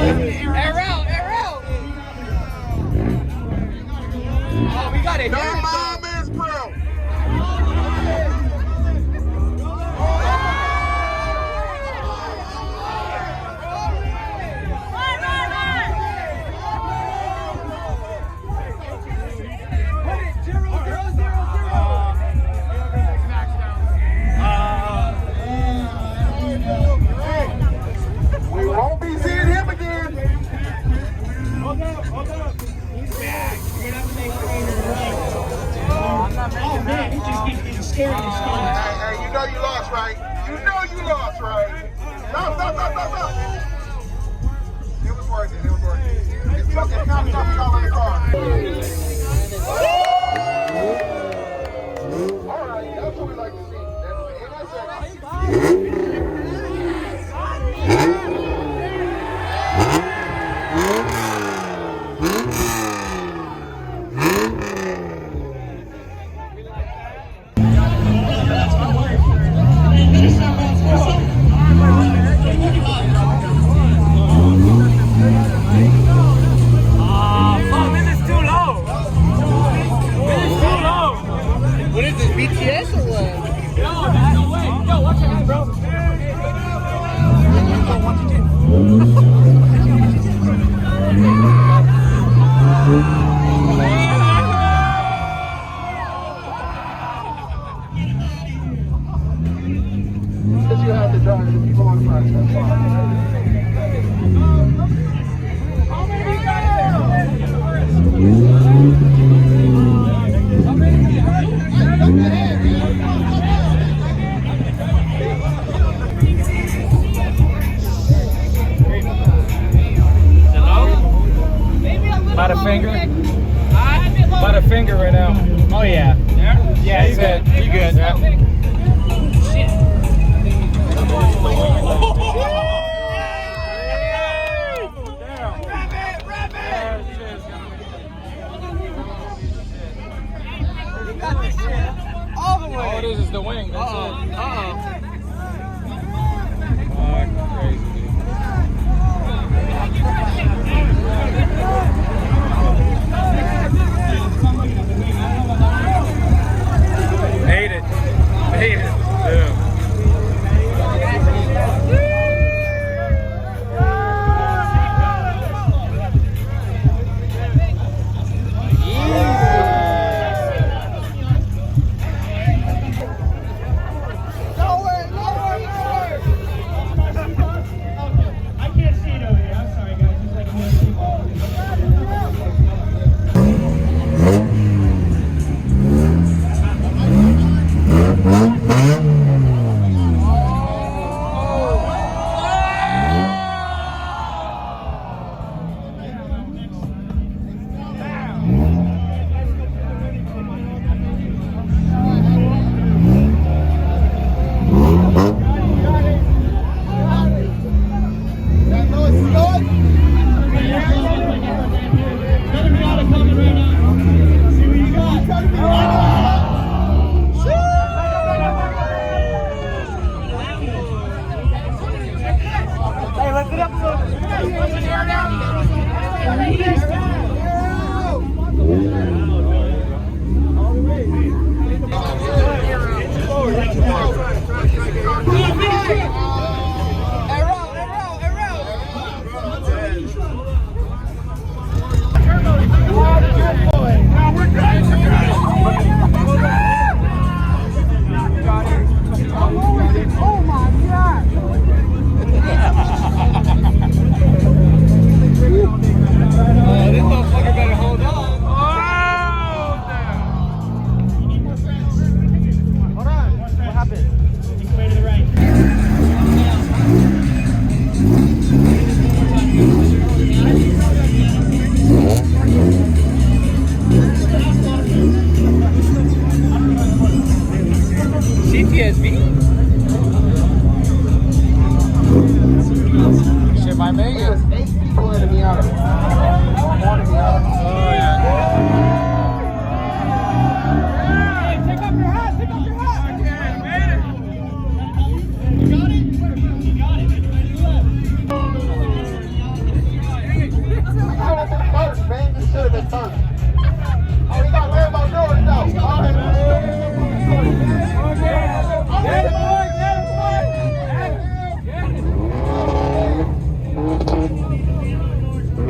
Air out, air out. Oh, we got it. No mom is pro. We won't be seeing him again. Hold up. He's back. You're not making oh man, he just keeps getting scared. Hey, you know you lost, right? You know you lost, right? Stop. It was worth it. It's fucking coming up y'all in the car. All right, that's what we like to see. That's the NSX. What is this, BTS or what? No way. Yo, watch your hand, bro. Because you have to drive the people on front, that's fine. How many About a finger? About a finger right now. Oh yeah. Yeah, he's good. You good. Yeah. All it is the wing. That's it. Oh, crazy, dude. Hate it. Yeah.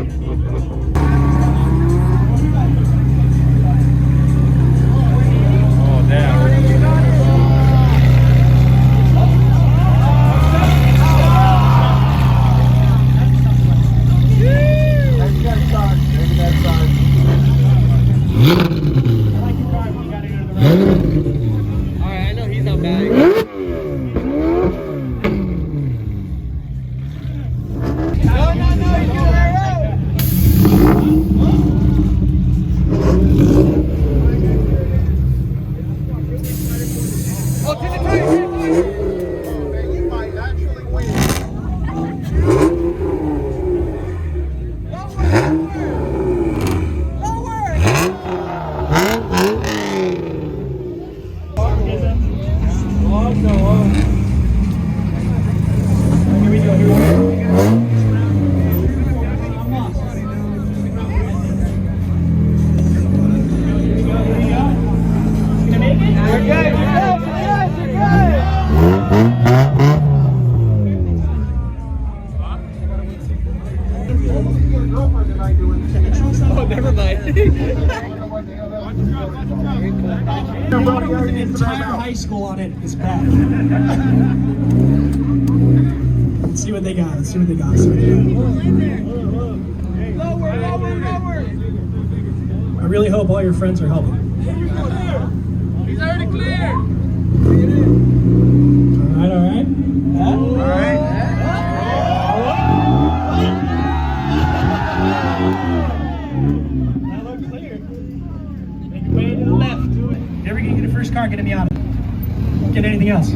Oh, damn. Maybe that side. Maybe that side. Alright, I know he's not bad. You might actually win. Oh, never mind. An entire high school on it is bad. Let's see what they got. Let's see what they got. Let's see what they got. Lower. I really hope all your friends are helping. He's already clear. All right. All right. That looks clear. Make your way to the left. If you're ever gonna get a first car, get a Miata. Don't get anything else.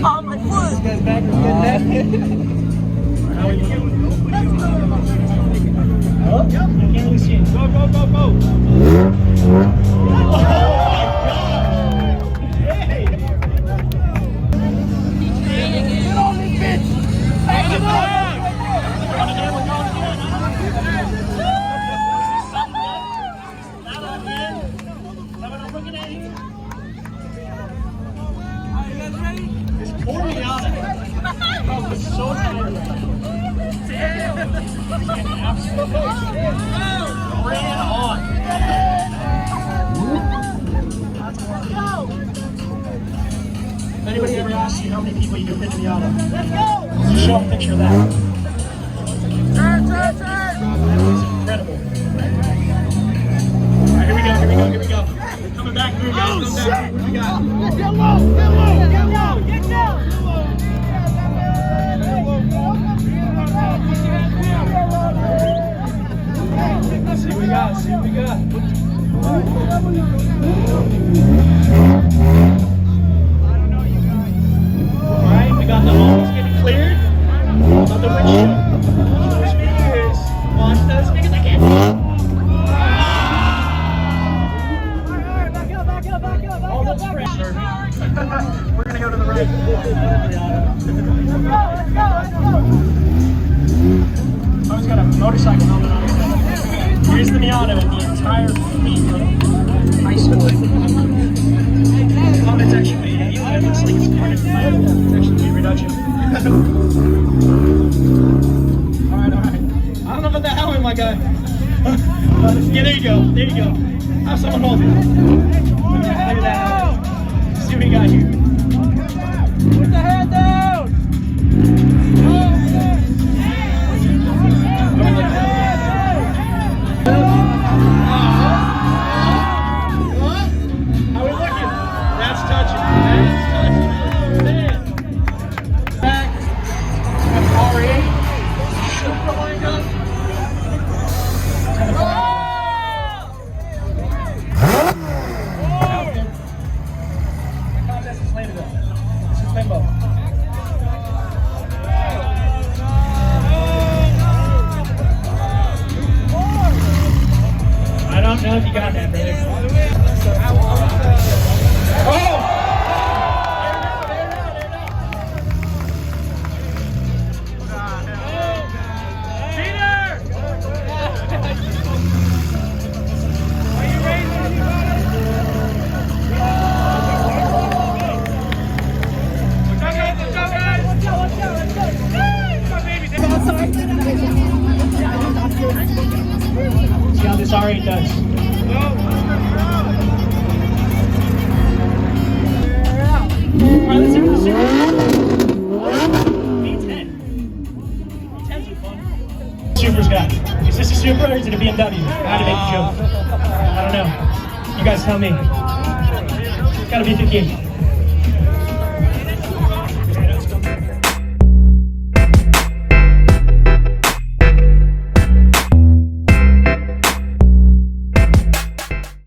Oh, my foot. This guy's back is getting that. How are you? Oh, I can't really see it. Go. Get on this bitch! Back it up! This poor Miata was so tired. Ran on. If anybody ever asks you how many people you can fit in the auto, let's go! Just show them a picture of that. Turn! That was incredible. All right, here we go. We're coming back through, guys. Coming back through. What do we got? Get low! Get down! See what we got. Alright, we got the holes getting cleared. About the windshield. Watch those speakers. I can't see. All this pressure. We're gonna go to the right. I always got a motorcycle helmet on. Here's the Miata and the entire fleet of high school. It's actually, it looks like it's part of the Miata. It's actually a reduction. Alright. I don't know about that helmet, my guy. Yeah, there you go. Have someone hold it. Look at that. Let's see what we got here. Put the hand down! How we looking? That's touching. Man. Back. R8. Super lined up. Contest is does. Alright, let's see what the Super V10. V10's are fun. Super's got. Is this a Super or is it a BMW? I had to make a joke. I don't know. You guys tell me. Gotta be the king.